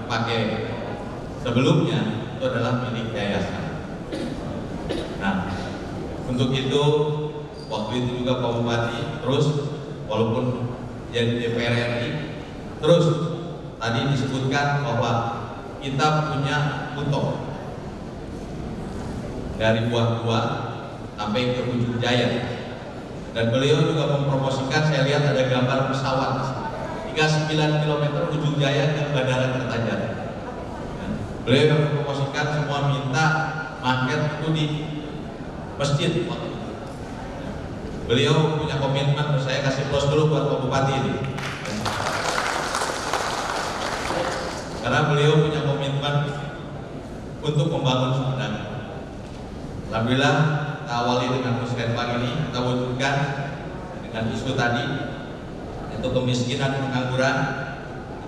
dipakai sebelumnya itu adalah milik yayasan. Nah, untuk itu waktu itu juga Pak Bupati terus, walaupun jadi DPR RI, terus tadi disebutkan bahwa kita punya Utoh dari Buah-Buah sampai ke Ujung Jaya, dan beliau juga mempromosikan, saya lihat ada gambar pesawat 39 km Ujung Jaya ke Bandara Kertajati. Beliau mempromosikan semua minta market itu di masjid. Beliau punya komitmen, saya kasih plus dulu buat Pak Bupati ini, karena beliau punya komitmen untuk membangun Sumedang. Alhamdulillah kita awali dengan musrenbang ini, kita wujudkan dengan isu tadi, untuk kemiskinan dan pengangguran.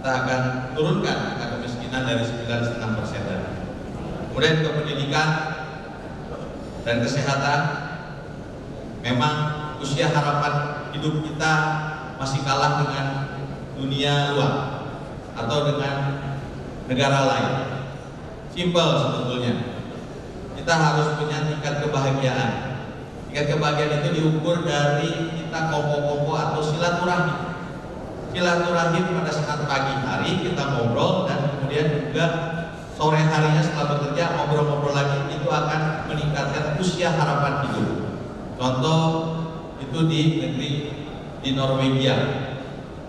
Kita akan turunkan angka kemiskinan dari 9,5% tadi. Kemudian ke pendidikan dan kesehatan, memang usia harapan hidup kita masih kalah dengan dunia luar atau dengan negara lain. Simpel sebetulnya, kita harus punya tingkat kebahagiaan. Tingkat kebahagiaan itu diukur dari kita kongko-kongko atau silaturahmi. Silaturahim pada saat pagi hari kita ngobrol, dan kemudian juga sore harinya setelah bekerja ngobrol-ngobrol lagi, itu akan meningkatkan usia harapan hidup. Contoh itu di negeri di Norwegia,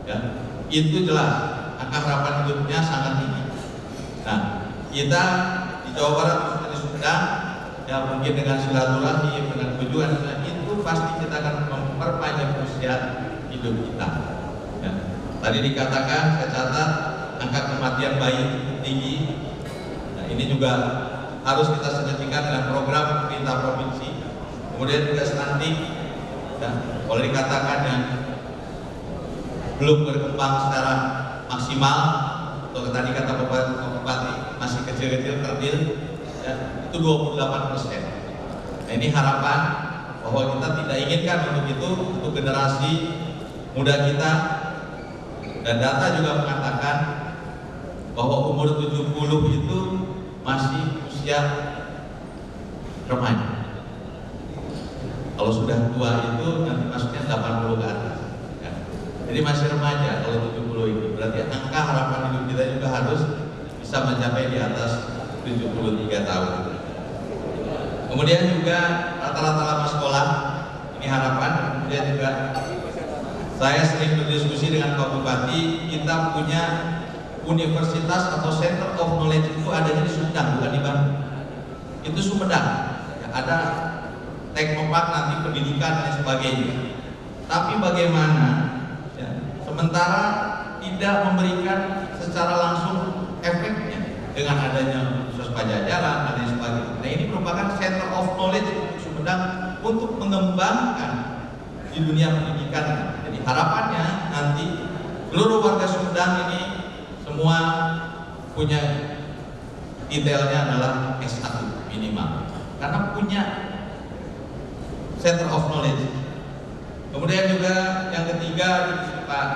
ya, itu jelas angka harapan hidupnya sangat tinggi. Nah, kita di Jawa Barat, di Sumedang, ya mungkin dengan silaturahim, dengan tujuan, itu pasti kita akan memperpanjang usia hidup kita. Ya. Tadi dikatakan, saya catat angka kematian bayi cukup tinggi. Nah, ini juga harus kita sinergikan dengan program pemerintah provinsi. Kemudian juga stunting, ya, boleh dikatakan yang belum berkembang secara maksimal, atau tadi kata Bapak Bupati masih kecil-kecil kerdil, ya, itu 28%. Nah, ini harapan bahwa kita tidak inginkan untuk itu, untuk generasi muda kita. Dan data juga mengatakan bahwa umur 70 itu masih usia remaja. Kalau sudah tua itu nanti masuknya 80 ke atas, ya. Jadi masih remaja kalau 70 itu. Berarti angka harapan hidup kita juga harus bisa mencapai di atas 73 tahun. Kemudian juga rata-rata lama sekolah, ini harapan. Kemudian juga saya sering berdiskusi dengan Pak Bupati, kita punya universitas atau center of knowledge itu adanya di Sumedang, bukan di Bandung. Itu Sumedang, ya, ada teknopark nanti pendidikan dan sebagainya. Tapi bagaimana, ya, sementara tidak memberikan secara langsung efeknya dengan adanya Universitas Pajajaran dan sebagainya. Nah, ini merupakan center of knowledge untuk Sumedang untuk mengembangkan di dunia pendidikan. Jadi harapannya nanti seluruh warga Sumedang ini semua punya detailnya adalah S1 minimal, karena punya center of knowledge. Kemudian juga yang ketiga, Pak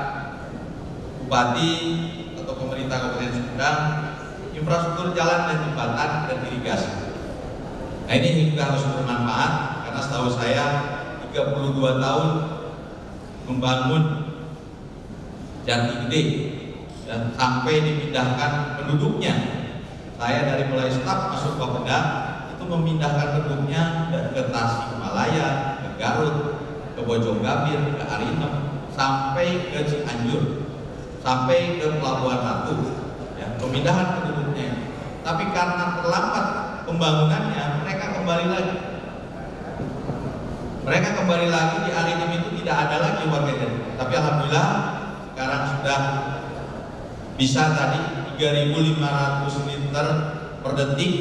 Bupati atau pemerintah Kabupaten Sumedang, infrastruktur jalan dan jembatan dan irigasi. Nah, ini juga harus bermanfaat, karena setahu saya 32 tahun membangun Jati Gede dan sampai dipindahkan penduduknya. Saya dari mulai staf masuk Bapeda itu memindahkan penduduknya ke Tasikmalaya, ke Garut, ke Bojonggabir, ke Arinem, sampai ke Cianjur, sampai ke Pelabuhan Ratu, ya, pemindahan penduduknya. Tapi karena terlambat pembangunannya, mereka kembali lagi. Mereka kembali lagi di Arinem itu tidak ada lagi warganya. Tapi alhamdulillah sekarang sudah bisa tadi 3.500 liter per detik,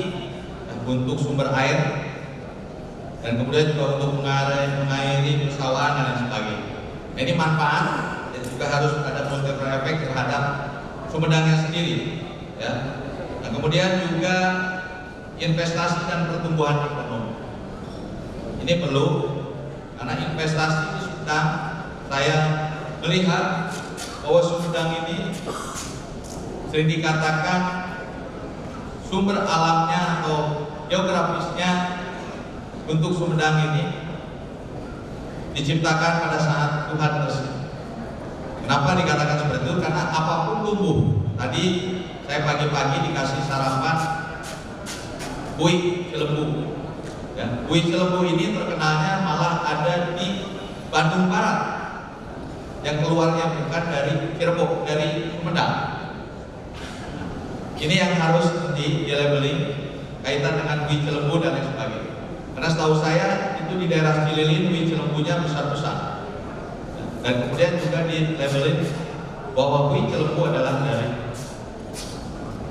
ya, untuk sumber air, dan kemudian juga untuk mengairi persawahan dan sebagainya. Nah, ini manfaat, dan juga harus ada multiplier effect terhadap Sumedangnya sendiri, ya. Nah, kemudian juga investasi dan pertumbuhan ekonomi. Ini perlu, karena investasi di Sumedang, saya melihat bahwa Sumedang ini sering dikatakan sumber alamnya atau geografisnya untuk Sumedang ini diciptakan pada saat Tuhan bersih. Kenapa dikatakan seperti itu? Karena apapun tumbuh. Tadi saya pagi-pagi dikasih sarapan kue Cilembu. Ya, kue Cilembu ini terkenalnya malah ada di Bandung Barat, yang keluarnya bukan dari Cirebon, dari Sumedang. Ini yang harus di-labeling kaitan dengan kue Cilembu dan lain sebagainya. Karena setahu saya itu di daerah Cililin kue Cilembunya besar-besar. Dan kemudian juga di-labeling bahwa kue Cilembu adalah dari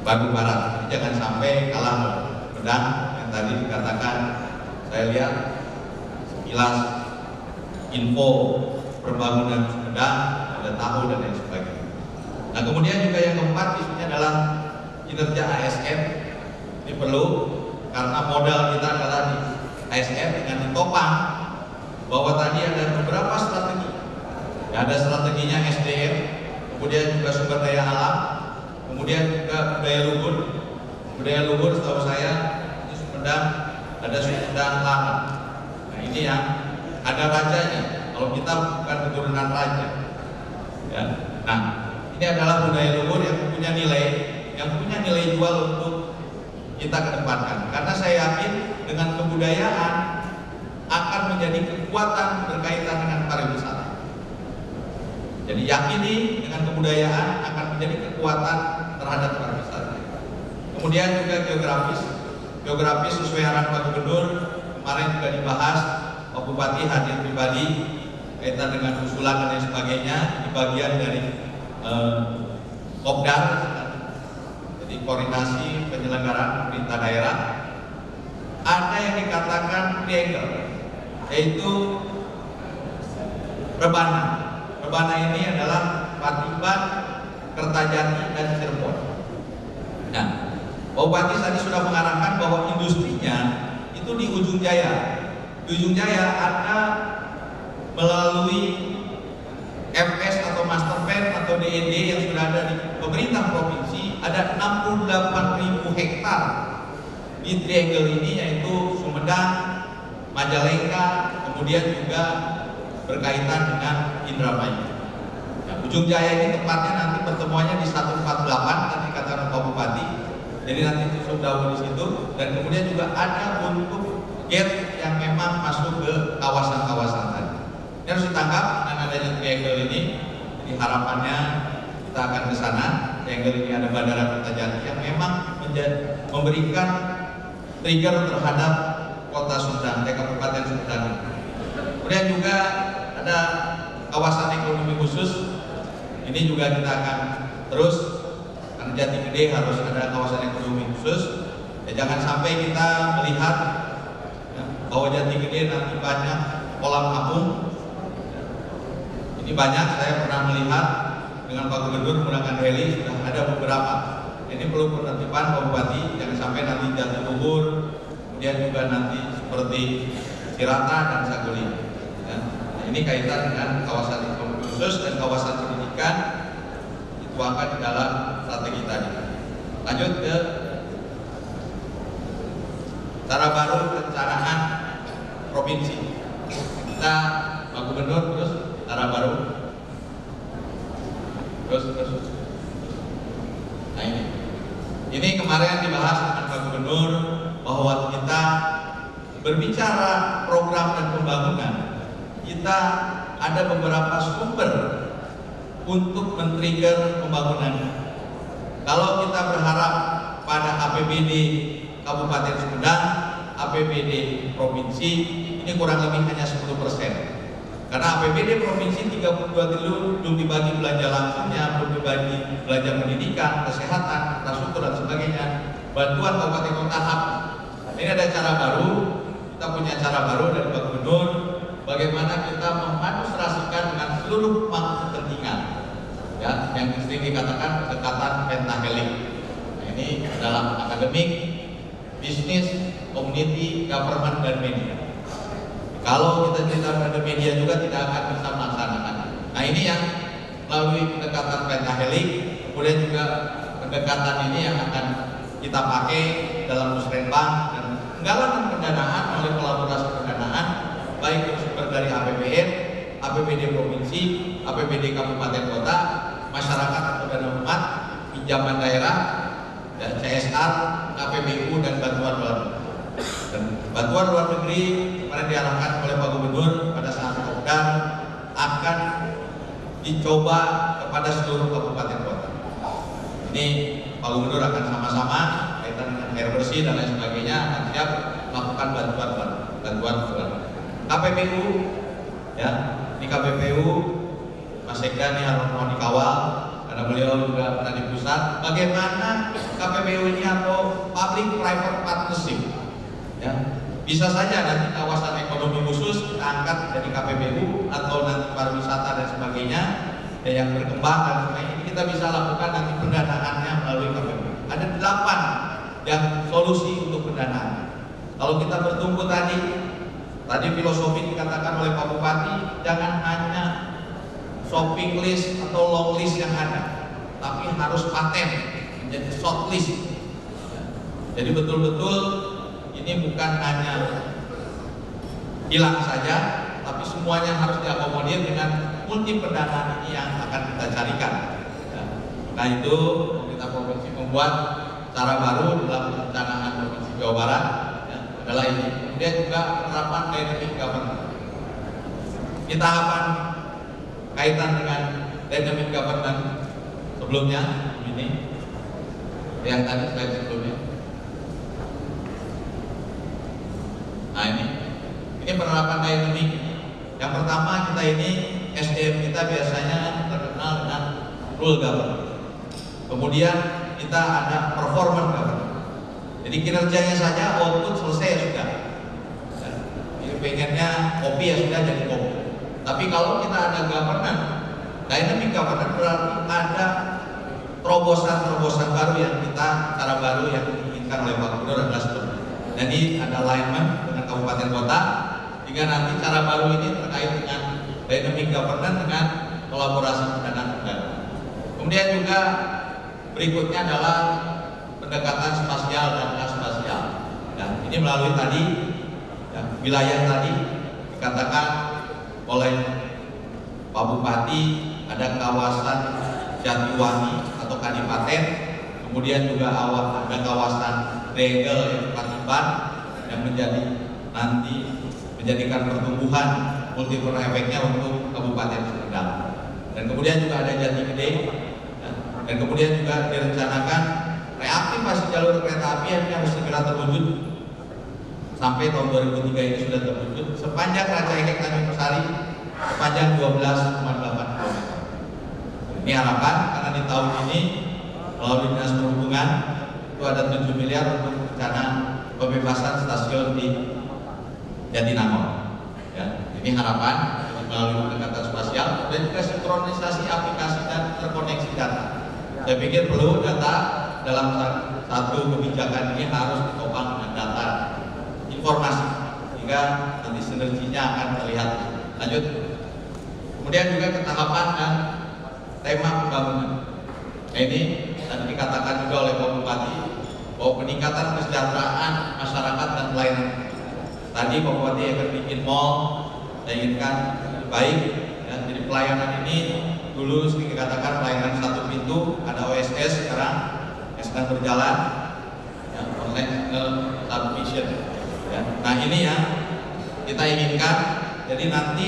Bandung Barat. Jadi jangan sampai kalah Sumedang yang tadi dikatakan. Saya lihat sekilas info pembangunan Sumedang, ada tahu dan lain sebagainya. Nah kemudian juga yang keempat isunya adalah kinerja ASN. Ini perlu karena modal kita adalah di ASN dengan ditopang bahwa tadi ada beberapa strategi. Ya, ada strateginya SDM, kemudian juga sumber daya alam, kemudian juga budaya luhur. Budaya luhur setahu saya di Sumedang ada Sumedang Lama. Nah ini yang ada rajanya. Kalau kita bukan keturunan raja, ya. Nah ini adalah budaya luhur yang punya nilai jual untuk kita kedepankan. Karena saya yakin dengan kebudayaan akan menjadi kekuatan berkaitan dengan pariwisata. Jadi yakini dengan kebudayaan akan menjadi kekuatan terhadap pariwisata. Kemudian juga geografis sesuai arahan Pak Gubernur kemarin juga dibahas, Pak Bupati hadir pribadi kaitan dengan usulan dan lain sebagainya. Di bagian dari Kopdar, jadi koordinasi penyelenggaraan pemerintah daerah. Ada yang dikatakan triangle, yaitu rebana. Rebana ini adalah Patiban, Kertajati, dan Cirebon. Nah, Pak Bupati tadi sudah mengarahkan bahwa industrinya itu di Ujung Jaya. Di Ujung Jaya ada melalui FS atau Master Plan atau DED yang sudah ada di pemerintah provinsi, ada 68.000 hektar di triangle ini, yaitu Sumedang, Majalengka, kemudian juga berkaitan dengan Indramayu. Nah, Ujung Jaya ini tempatnya nanti pertemuannya di 148 tadi kata Pak Bupati. Jadi nanti tutup dahulu di situ, dan kemudian juga ada untuk gate yang memang masuk ke kawasan-kawasan tadi. Ini harus ditangkap dengan adanya triangle ini. Jadi harapannya kita akan ke sana. Triangle ini ada Bandara Kertajati yang memang memberikan trigger terhadap kota Sumedang, Kabupaten Sumedang. Kemudian juga ada kawasan ekonomi khusus. Ini juga kita akan terus, karena Jati Gede harus ada kawasan ekonomi khusus. Ya, jangan sampai kita melihat ya, bahwa Jati Gede nanti banyak kolam apung. Ini banyak, saya pernah melihat dengan Pak Gubernur menggunakan heli, sudah ada beberapa. Ini perlu penertiban Pak Bupati, jangan sampai nanti Jatiluhur, kemudian juga nanti seperti Cirata dan Saguling. Ya. Nah, ini kaitan dengan kawasan ekonomi khusus dan kawasan pendidikan dituangkan di dalam strategi tadi. Lanjut ke cara baru perencanaan provinsi. Kita Pak Gubernur terus cara baru. Terus. Nah ini kemarin dibahas dengan Pak Gubernur bahwa kita berbicara program dan pembangunan, kita ada beberapa sumber untuk men-trigger pembangunan. Kalau kita berharap pada APBD Kabupaten Sumedang, APBD Provinsi, ini kurang lebih hanya 10%. Karena APBD Provinsi 32 triliun belum dibagi belanja langsungnya, belum dibagi belanja pendidikan, kesehatan, infrastruktur dan sebagainya. Bantuan kabupaten kota habis. Ini ada cara baru, kita punya cara baru dari Pak Gubernur, bagaimana kita mengadministrasikan dengan seluruh pemangku kepentingan, ya, yang sering dikatakan kedekatan pentahelik. Nah, ini dalam akademik, bisnis, community, government, dan media. Kalau kita cerita pada media juga tidak akan bisa melaksanakan. Nah ini yang melalui pendekatan pentahelik, kemudian juga pendekatan ini yang akan kita pakai dalam musrenbang dan penggalangan pendanaan oleh kolaborasi pendanaan baik bersumber dari APBN, APBD provinsi, APBD kabupaten kota, masyarakat atau dana umat, pinjaman daerah, dan CSR, KPBU dan bantuan luar negeri. Dan bantuan luar negeri kemarin diarahkan oleh Pak Gubernur pada saat lockdown akan dicoba kepada seluruh kabupaten kota. Ini Pak Gubernur akan sama-sama kaitan dengan air bersih dan lain sebagainya akan siap melakukan bantuan KPBU ya. Di KPBU Mas Sekda ini harus mau dikawal karena beliau juga pernah di pusat. Bagaimana KPBU ini atau public private partnership ya, bisa saja nanti kawasan ekonomi khusus kita angkat dari KPBU atau nanti pariwisata dan sebagainya ya, yang berkembang dan sebagainya, ini kita bisa lakukan nanti pendanaannya melalui KPBU. Ada 8 yang solusi untuk pendanaan. Kalau kita bertumbuh tadi filosofi dikatakan oleh Pak Bupati, jangan hanya shopping list atau long list yang ada, tapi harus paten menjadi short list. Jadi betul-betul ini bukan hanya hilang saja, tapi semuanya harus diakomodir dengan multi pendanaan ini yang akan kita carikan. Nah itu pemerintah provinsi membuat cara baru dalam perencanaan provinsi Jawa Barat ya, adalah ini. Kemudian juga penerapan dynamic governance. Di tahapan kaitan dengan dynamic governance sebelumnya ini yang tadi slide sebelumnya. Nah ini penerapan dynamic. Yang pertama kita ini SDM kita biasanya terkenal dengan rule governance. Kemudian kita ada performance governance. Jadi kinerjanya saja output selesai sudah. Jadi pengennya kopi ya sudah jadi kopi. Tapi kalau kita ada governance, dynamic governance berarti ada terobosan-terobosan baru yang kita, cara baru yang diinginkan oleh Pak Gubernur adalah seperti. Jadi ada alignment dengan kabupaten kota, hingga nanti cara baru ini terkait dengan dynamic governance dengan kolaborasi pendanaan. Kemudian juga berikutnya adalah pendekatan spasial dan aspasial. Nah, ini melalui tadi ya, wilayah tadi dikatakan oleh Pak Bupati ada kawasan Jatiwangi atau Kadipaten, kemudian juga ada kawasan Regel yang Patimban yang nanti menjadikan pertumbuhan multiple efeknya untuk Kabupaten Sumedang. Dan kemudian juga ada Jati Gede, dan kemudian juga direncanakan reaktivasi jalur kereta api yang harus segera terwujud sampai tahun 2003 ini sudah terwujud sepanjang Ranca Ekek Tanjung Sari sepanjang 12,8 km. Ini harapan karena di tahun ini melalui Dinas Perhubungan itu ada 7 miliar untuk rencana pembebasan stasiun di Jatinangor. Ya, ini harapan melalui pendekatan spasial dan juga sinkronisasi aplikasi dan terkoneksi data. Saya pikir perlu data dalam satu kebijakan ini harus ditopang dengan data informasi sehingga nanti sinerginya akan terlihat. Lanjut. Kemudian juga ketahapan dan tema pembangunan. Nah, ini tadi dikatakan juga oleh Pak Bupati bahwa peningkatan kesejahteraan masyarakat dan pelayanan. Tadi Pak Bupati akan bikin mall, saya inginkan baik. Ya, jadi pelayanan ini dulu dikatakan pelayanan satu pintu, ada OSS sekarang yang sedang berjalan, ya, online submission. Ya. Nah ini yang kita inginkan. Jadi nanti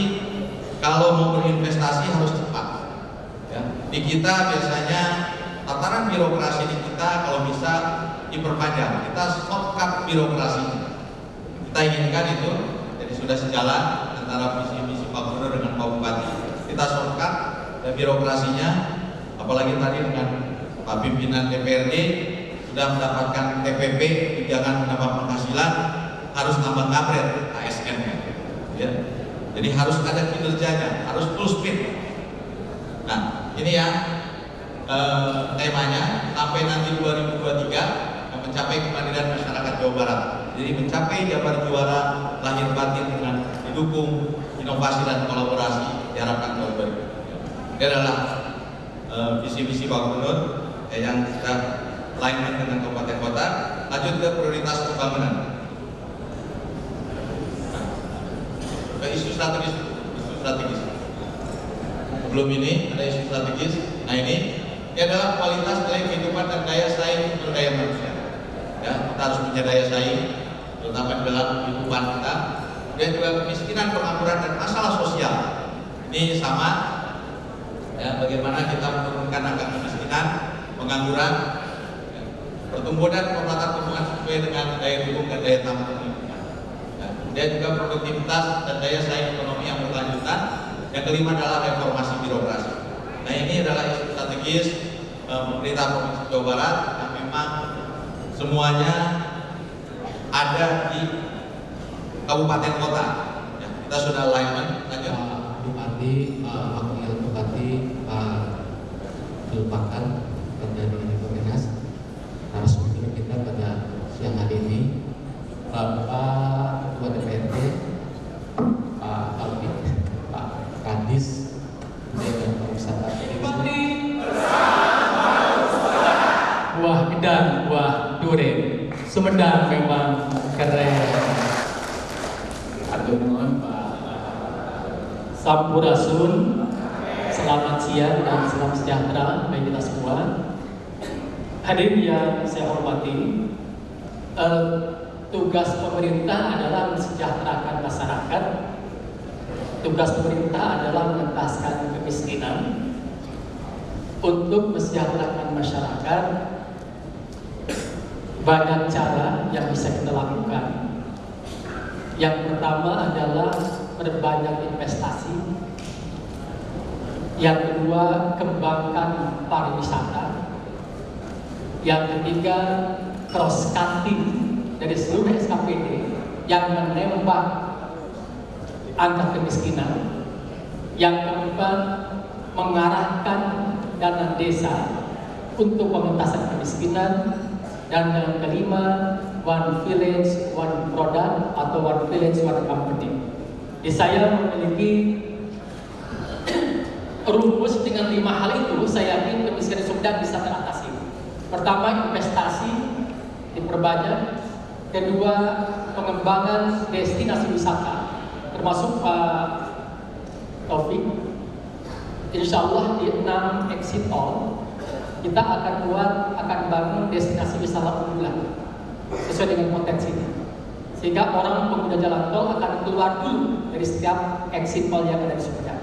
kalau mau berinvestasi harus cepat. Ya. Di kita biasanya tataran birokrasi di kita kalau bisa diperpanjang. Kita shortcut birokrasi. Kita inginkan itu. Jadi sudah sejalan antara visi misi Pak Gubernur dengan Pak Bupati. Kita shortcut dan birokrasinya, apalagi tadi dengan Pak Pimpinan DPRD sudah mendapatkan TPP, tunjangan menambah penghasilan, harus tambah kampret ASN ya. Jadi harus ada kinerjanya, harus full speed. Nah ini ya temanya sampai nanti 2023 yang mencapai kemandirian masyarakat Jawa Barat. Jadi mencapai Jabar juara lahir batin dengan didukung inovasi dan kolaborasi diharapkan tahun 2023. Ini adalah visi-visi Pak Gubernur yang sudah alignment dengan kabupaten kota. Lanjut ke prioritas pembangunan. Ke isu strategis. Sebelum ini ada isu strategis. Nah ini adalah kualitas nilai kehidupan dan daya saing sumber daya manusia. Ya, kita harus punya daya saing, terutama di dalam kehidupan kita. Dan juga kemiskinan, pengangguran dan masalah sosial. Ini sama. Ya, bagaimana kita menurunkan angka kemiskinan, pengangguran, ya, pertumbuhan dan pemerataan pertumbuhan sesuai dengan daya dukung dan daya tampung lingkungan. Ya, kemudian juga produktivitas dan daya saing ekonomi yang berkelanjutan. Yang kelima adalah reformasi birokrasi. Nah ini adalah isu strategis pemerintah Provinsi Jawa Barat yang memang semuanya ada di kabupaten kota. Ya, kita sudah alignment. Lanjut. Pak Bupati, Pak Wakil Bupati, Pak Lupakan dari Kemenas, narasumber kita pada siang hari ini, Bapak Ketua DPRD, Pak Alvin, Pak Kadis, dan Pak Wisata. Wah gedang, wah dure, Sumedang memang keren. Atur nuhun Pak Sampurasun. Selamat siang dan salam sejahtera bagi kita semua. Hadirin yang saya hormati, tugas pemerintah adalah mensejahterakan masyarakat. Tugas pemerintah adalah mengentaskan kemiskinan. Untuk mensejahterakan masyarakat, banyak cara yang bisa kita lakukan. Yang pertama adalah berbanyak investasi. Yang kedua, kembangkan pariwisata. Yang ketiga, cross cutting dari seluruh SKPD yang menembak angka kemiskinan. Yang keempat, mengarahkan dana desa untuk pengentasan kemiskinan. Dan yang kelima, one village, one product atau one village, one company. Jadi saya memiliki rumus dengan 5 hal itu. Saya yakin kemiskinan Sumedang bisa teratasi. Pertama, investasi diperbanyak. Kedua, pengembangan destinasi wisata, termasuk Pak Taufik. Insya Allah di 6 exit tol kita akan bangun destinasi wisata unggulan sesuai dengan potensinya, sehingga orang pengguna jalan tol akan keluar dulu dari setiap exit tol yang ada di Sumedang.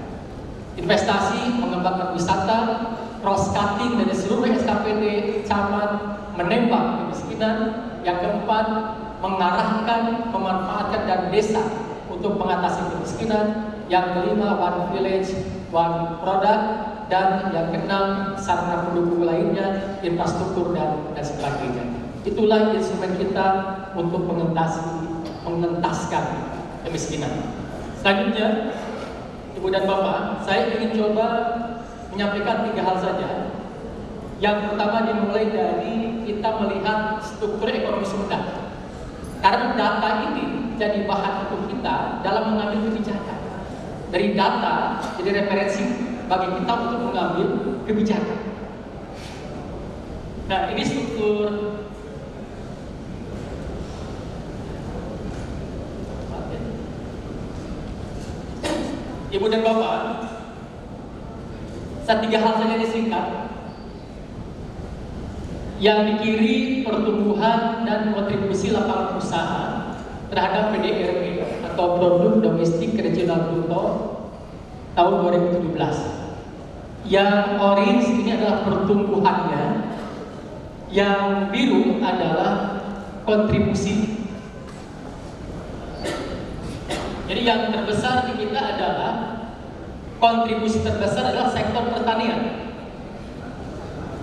Investasi, mengembangkan wisata, cross cutting dari seluruh SKPD camat, menembak kemiskinan. Yang keempat, mengarahkan, memanfaatkan dana desa untuk mengatasi kemiskinan. Yang kelima, one village, one product. Dan yang keenam, sarana pendukung lainnya, infrastruktur dan sebagainya. Itulah instrumen kita untuk mengentaskan kemiskinan. Selanjutnya, Ibu dan Bapak, saya ingin coba menyampaikan 3 hal saja. Yang pertama dimulai dari kita melihat struktur ekonomi Sumedang. Karena data ini jadi bahan untuk kita dalam mengambil kebijakan. Dari data jadi referensi bagi kita untuk mengambil kebijakan. Nah, ini struktur Ibu dan Bapak, 3 hal saja disingkat. Yang di kiri pertumbuhan dan kontribusi lapangan usaha terhadap PDRB atau Produk Domestik Regional Bruto tahun 2017. Yang orange ini adalah pertumbuhannya, yang biru adalah kontribusi. Jadi yang terbesar di kita adalah kontribusi terbesar adalah sektor pertanian,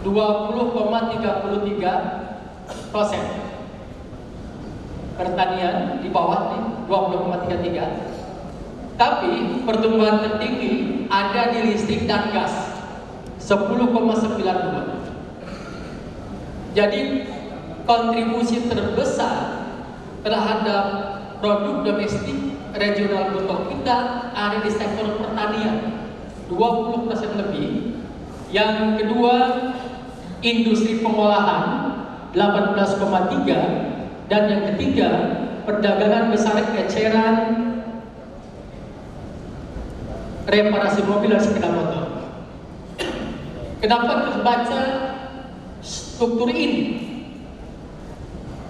20,33%. Pertanian di bawah nih 20,33%. Tapi pertumbuhan tertinggi ada di listrik dan gas, 10,92%. Jadi kontribusi terbesar terhadap produk domestik regional bruto kita ada di sektor pertanian, 20% lebih. Yang kedua, industri pengolahan 18,3, dan yang ketiga perdagangan besar eceran, reparasi mobil dan sepeda motor. Kenapa terbaca struktur ini?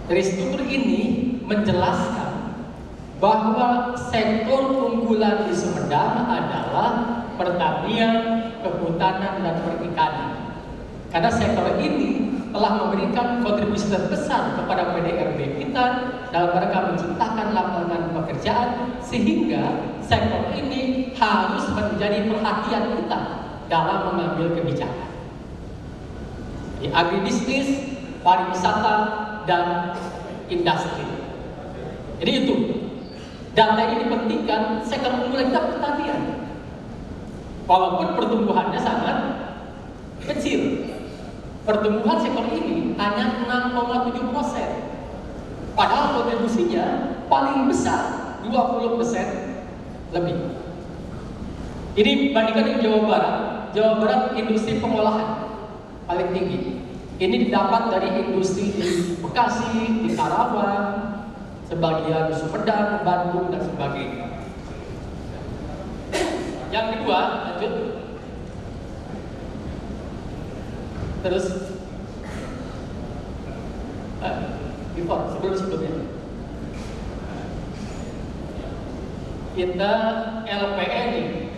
Dari struktur ini menjelaskan bahwa sektor unggulan di Sumedang adalah pertanian, kehutanan, dan perikanan. Karena sektor ini telah memberikan kontribusi terbesar kepada PDRB kita dalam rangka menciptakan lapangan pekerjaan, sehingga sektor ini harus menjadi perhatian kita dalam mengambil kebijakan. Di agribisnis, pariwisata, dan industri. Jadi itu data ini dipentingkan. Sektor unggulan kita pertanian, walaupun pertumbuhannya sangat kecil. Pertumbuhan sektor ini hanya 6,7%, padahal kontribusinya paling besar 20% lebih. Ini bandingkan di Jawa Barat. Jawa Barat industri pengolahan paling tinggi. Ini didapat dari industri di Bekasi, di Karawang, sebagian di Sumedang, Bandung, dan sebagainya. Yang kedua, lanjut. Terus, sebelumnya kita LPE nih,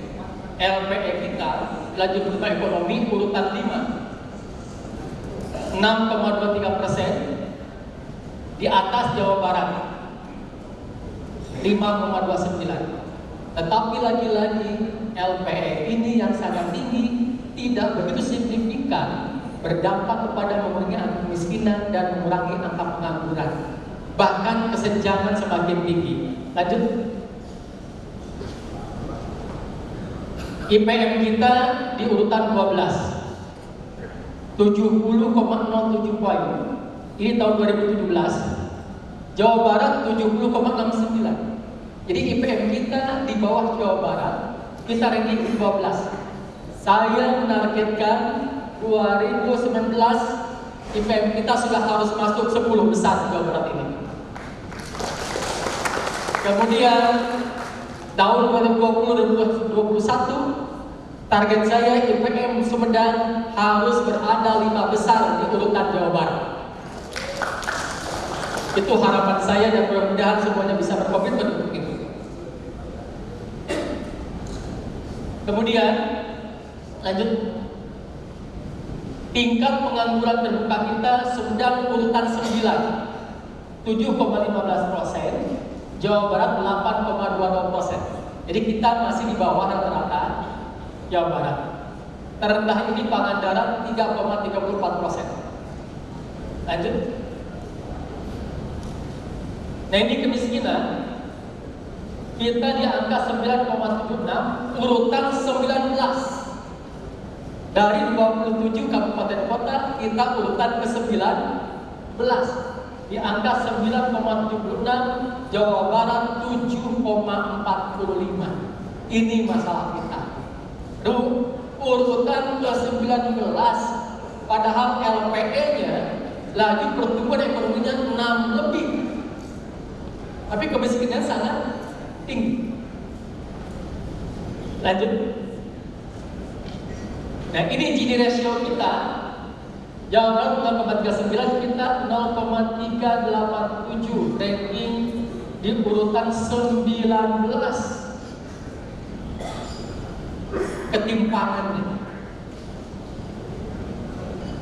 LPE kita laju pertumbuhan ekonomi urutan 5, 6,23%, di atas Jawa Barat 5,29. Tetapi lagi-lagi LPE ini yang sangat tinggi tidak begitu signifikan berdampak kepada mengurangi angka kemiskinan dan mengurangi angka pengangguran. Bahkan kesenjangan semakin tinggi. Lanjut. IPM kita di urutan 12, 70,07 poin. Ini tahun 2017. Jawa Barat 70,69. Jadi IPM kita di bawah Jawa Barat, kita ranking 12. Saya menargetkan 2019 IPM kita sudah harus masuk 10 besar Jawa Barat ini. Kemudian tahun 2020-2021 target saya IPM Sumedang harus berada 5 besar di urutan Jawa Barat. Itu harapan saya dan mudah-mudahan semuanya bisa berkomitmen untuk itu. Kemudian lanjut, tingkat pengangguran terbuka kita Sumedang urutan 9, 7,15%, Jawa Barat 8,22%. Jadi kita masih di bawah rata-rata Jawa Barat. Terendah ini Pangandaran 3,34%. Lanjut. Nah, ini kemiskinan kita di angka 9,76, urutan 19. Dari 27 kabupaten kota kita urutan ke-19 di angka 9,76, Jawa Barat 7,45. Ini masalah kita. Urutan ke-19, padahal LPE-nya laju pertumbuhan ekonominya 6 lebih. Tapi kemiskinan sangat tinggi. Lanjut. Nah, ini Gini ratio kita. Jawa Barat 0,39, kita 0,387, ranking di urutan 19. Ketimpangannya.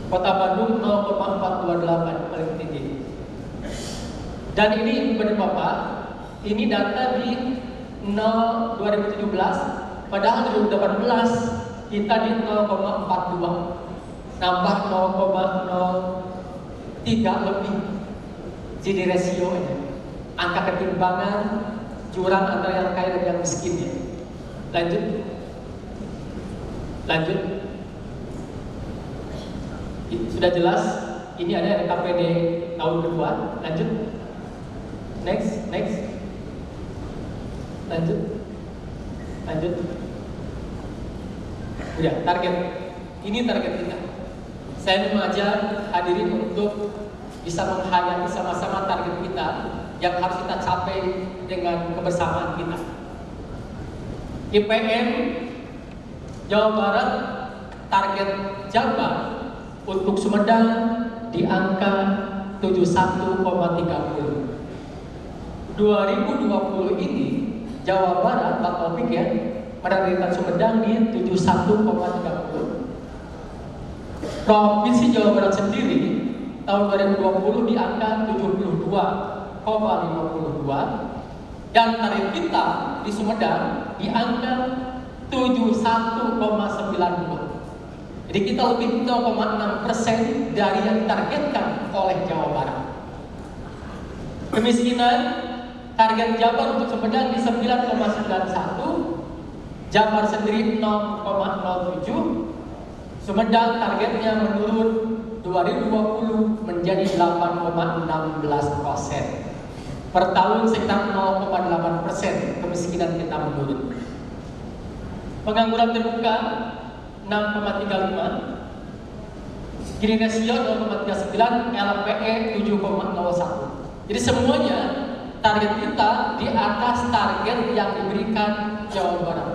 Kota Bandung 0,428 paling tinggi. Dan ini benar Bapak, ini data di 2017, padahal 2018 kita di 0,42, nambah 0,03 lebih. Gini ratio ini, angka ketimpangan jurang antara yang kaya dan yang miskin ya. Lanjut. Sudah jelas, ini ada RKPD tahun kedua. Lanjut. Next. Lanjut. Udah, target. Ini target kita. Saya mengajak hadirin untuk bisa menghayati sama-sama target kita yang harus kita capai dengan kebersamaan kita. IPM Jawa Barat target Jabar untuk Sumedang di angka 71,30. 2020 ini Jawa Barat, Pak Taufik ya, menargetkan Sumedang di 71,30. Provinsi Jawa Barat sendiri tahun 2020 di angka 72,52 dan target kita di Sumedang di angka 71,92. Jadi kita lebih 0,6% dari yang ditargetkan oleh Jawa Barat. Kemiskinan target Jabar untuk Sumedang di 9,91, Jabar sendiri 0,07. Sumedang targetnya menurun 2020 menjadi 8,16%. Per tahun sekitar 0,8% kemiskinan kita menurun. Pengangguran terbuka 6,35, Gini rasio 0,39, LPE 7,01. Jadi semuanya target kita di atas target yang diberikan Jawa Barat.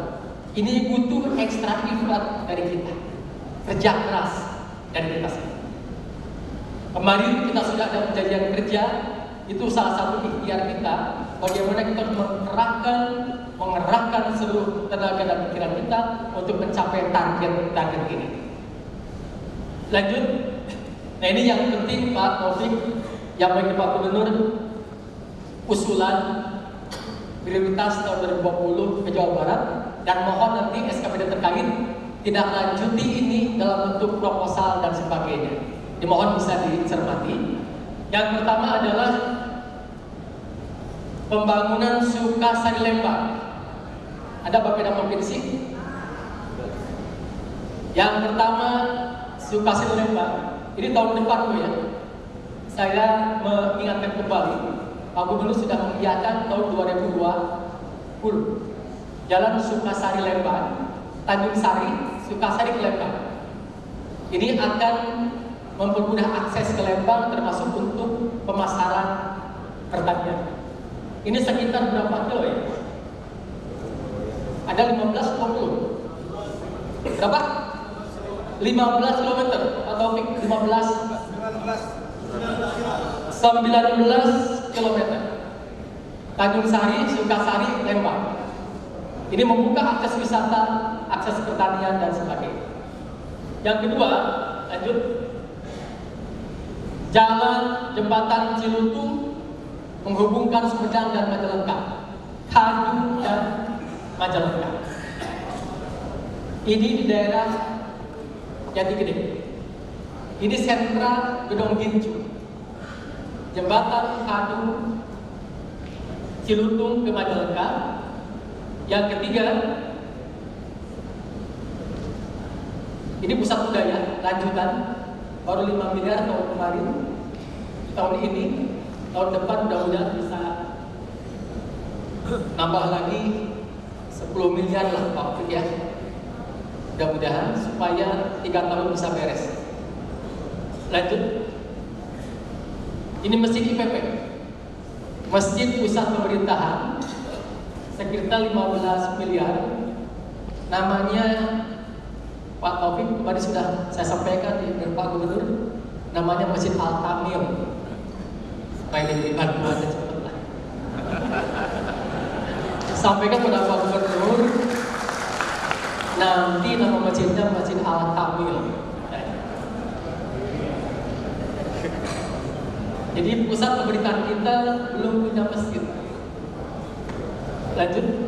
Ini butuh ekstra effort dari kita, kerja keras dari kita semua. Kemarin kita sudah ada perjanjian kerja, itu salah satu ikhtiar kita bagaimana kita mengerahkan seluruh tenaga dan pikiran kita untuk mencapai target ini. Lanjut, nah ini yang penting Pak Taufik, yang bagi Pak Gubernur, usulan prioritas tahun 2020 ke Jawa Barat, dan mohon nanti SKPD terkait tidak lanjuti ini dalam bentuk proposal dan sebagainya. Dimohon bisa dicermati. Yang pertama adalah pembangunan Sukasari Lembang. Ada Bapeda Provinsi. Yang pertama Sukasari Lembang. Ini tahun depan tuh ya. Saya mengingatkan kembali, Pak Gubernur sudah mengiyakan tahun 2020. Jalan Sukasari Lembang, Tanjung Sari, Sukasari ke Lembang. Ini akan mempermudah akses ke Lembang termasuk untuk pemasaran pertanian. Ini sekitar berapa kilo ya? Ada 15 20. Berapa? 15 km atau 19 km. Tanjung Sari, Sukasari, Lembang. Ini membuka akses wisata, akses pertanian dan sebagainya. Yang kedua, lanjut. Jalan jembatan Cilutung menghubungkan Sumedang dan Majalengka, Kadu dan Majalengka. Ini di daerah Jati Gede. Ini sentra Gedong Gincu. Jembatan Kadu Cilutung ke Majalengka. Yang ketiga, ini pusat budaya lanjutan, baru 5 miliar tahun kemarin. Tahun ini, tahun depan mudah-mudahan bisa nambah lagi 10 miliar lah Pak ya. Mudah-mudahan supaya 3 tahun bisa beres. Lanjut. Ini Masjid IPP, Masjid Pusat Pemerintahan, sekitar 15 miliar. Namanya Pak Taufik kemarin sudah saya sampaikan di Pak Gubernur, namanya Masjid Al-Kamil. Supaya diberi bantuan cepat lah. Sampaikan kepada Pak Gubernur, nanti nama masjidnya Masjid Al-Kamil. Jadi pusat pemerintahan kita belum punya masjid. Lanjut.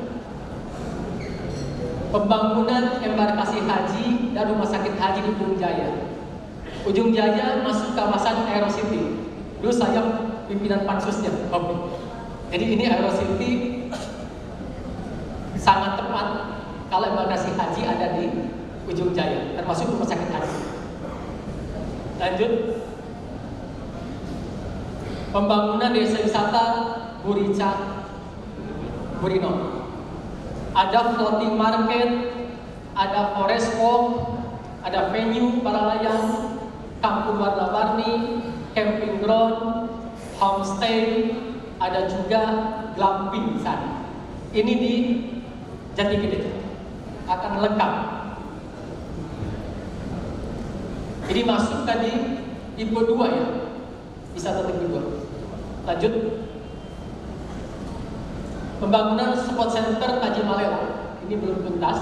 Pembangunan embarkasi haji dan rumah sakit haji di Ujung Jaya. Ujung Jaya masuk kawasan Aerocity. Dulu saya pimpinan pansusnya. Jadi ini Aerocity sangat tepat kalau embarkasi haji ada di Ujung Jaya, termasuk rumah sakit haji. Lanjut. Pembangunan desa wisata Burica Burino. Ada floating market, ada forest walk, ada venue para layang, kampung warna-warni, camping ground, homestay, ada juga glamping di sana. Ini di Jati Gede akan lengkap. Ini masuk tadi tipe 2 ya, wisata tipe 2. Lanjut, pembangunan sport center Taji Malera ini belum tuntas.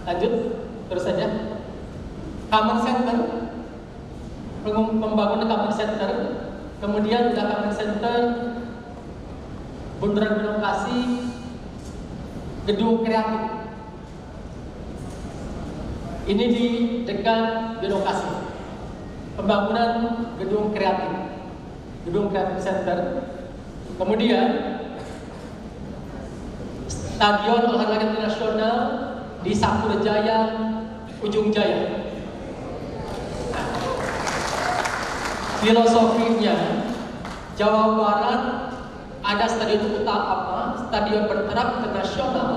Lanjut, terus saja. Common center, pembangunan common center, kemudian udah common center, bundaran inovasi, gedung kreatif. Ini di dekat birokrasi. Pembangunan gedung kreatif center. Kemudian Stadion Olahraga Internasional di Sakurajaya, Ujung Jaya. Filosofinya, Jawa Barat ada stadion utama, stadion bertaraf internasional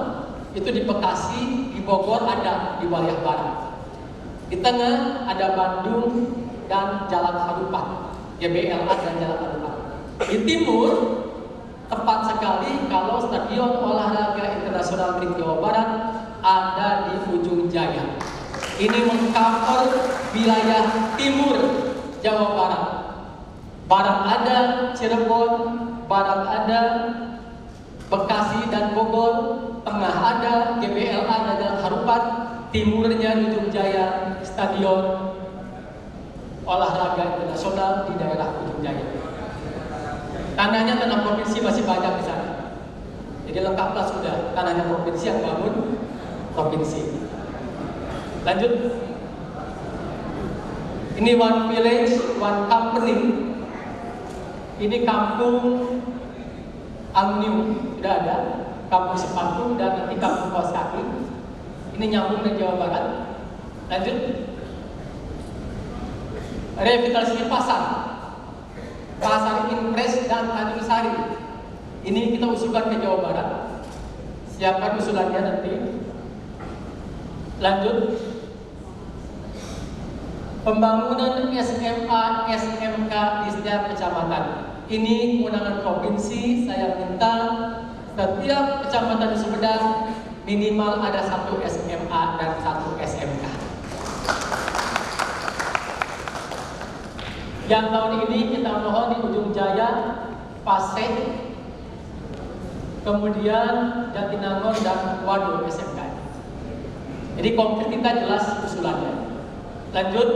itu di Bekasi, di Bogor ada di wilayah barat. Di tengah ada Bandung dan Jalan Harupat, GBLA dan Jalan Harupat. Di timur tepat sekali kalau Stadion Olahraga Internasional milik Jawa Barat ada di Ujung Jaya. Ini mengcover wilayah timur Jawa Barat. Barat ada Cirebon, barat ada Bekasi dan Bogor, tengah ada GBLA dan Jalan Harupat, timurnya di Ujung Jaya, Stadion Olahraga Internasional di daerah Ujung Jaya. Tanahnya tanah provinsi masih banyak di sana. Jadi lengkaplah sudah, tanahnya provinsi yang bangun provinsi. Lanjut. Ini one village, one company. Ini kampung Aluminium sudah ada, kampung sepatu dan nanti kampung kaos kaki. Ini nyambung dengan Jawa Barat. Lanjut. Revitalisasi pasar Impres dan Tanjung Sari. Ini kita usulkan ke Jawa Barat. Siapkan usulannya nanti. Lanjut. Pembangunan SMA, SMK di setiap kecamatan. Ini kewenangan provinsi. Saya minta setiap kecamatan di Sumedang minimal ada 1 SMA dan 1 SMK. Yang tahun ini kita mohon di Ujung Jaya, Paseh, kemudian Jatinangor dan Waduh SMK. Jadi konkret kita jelas usulannya. Lanjut.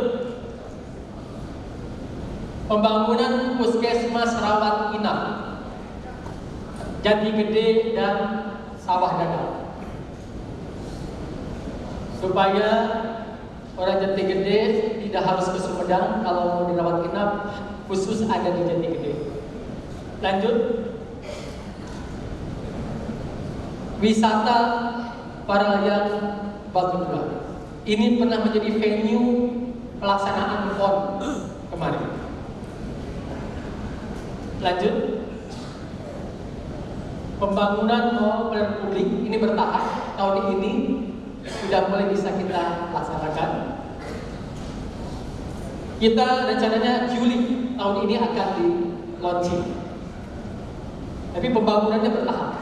Pembangunan puskesmas rawat inap Jati Gede dan Sawah Dadar, supaya orang Jati Gede tidak harus ke Sumedang kalau mau dirawat inap, khusus ada di Jati Gede. Lanjut. Wisata para layang Batu Dua. Ini pernah menjadi venue pelaksanaan PON kemarin. Lanjut. Pembangunan mall pelayanan publik ini bertahap. Tahun ini sudah mulai bisa kita laksanakan. Kita rencananya Juli tahun ini akan di launching. Tapi pembangunannya bertahap.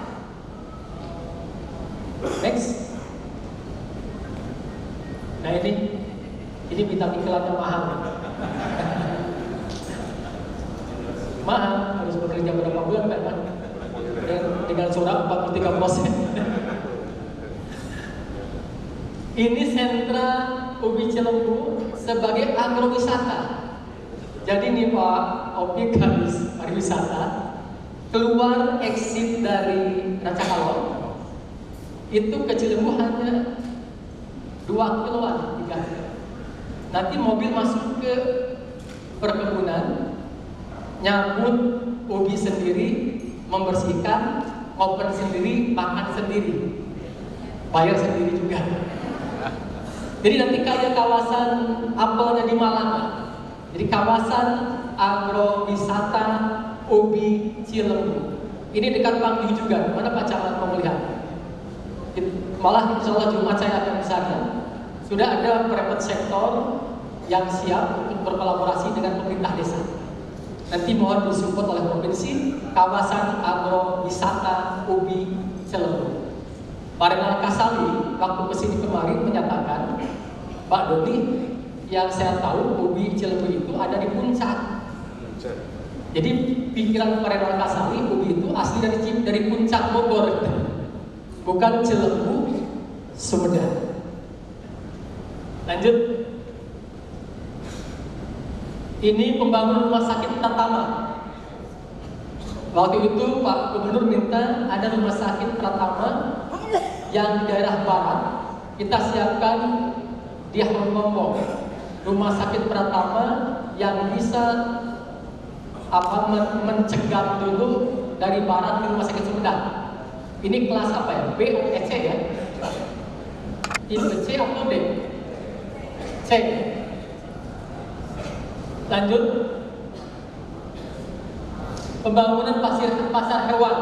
Next. Nah ini bintang iklannya mahal. Mahal, harus bekerja berapa bulan kan? Dengan surat 43%. Ini sentra Ubi Cilembu sebagai agrowisata. Jadi nih Pak objek habis pariwisata, keluar exit dari Ranca Kalong itu ke Cilembu hanya 2 kiloan, 3 kilo. Nanti mobil masuk ke perkebunan, nyambut ubi sendiri, membersihkan, open sendiri, makan sendiri, bayar sendiri juga. Jadi nanti kayak kawasan apelnya di Malang. Jadi kawasan agrowisata Ubi Cilembu. Ini dekat Panggi juga. Mana Pak Camat mau melihat? Malah insya Allah Jumat saya akan ke sana. Sudah ada private sektor yang siap untuk berkolaborasi dengan pemerintah desa. Nanti mohon disupport oleh provinsi, kawasan agrowisata Ubi Cilembu. Pak Renal Kasali waktu kesini kemarin menyatakan, Pak Dodi, yang saya tahu Ubi Cilembu itu ada di puncak. Jadi pikiran Pak Renal Kasali, Ubi itu asli dari puncak Bogor, bukan Cilembu, Sumedang. Lanjut. Ini pembangunan rumah sakit Pratama. Waktu itu Pak Gubernur minta ada rumah sakit Pratama yang di daerah barat kita siapkan di Hongkong. Rumah sakit Pratama yang bisa mencegah dulu dari barat ke rumah sakit Sumedang. Ini kelas apa ya? B atau C ya? Ini C atau D? C. Lanjut. Pembangunan pasar hewan.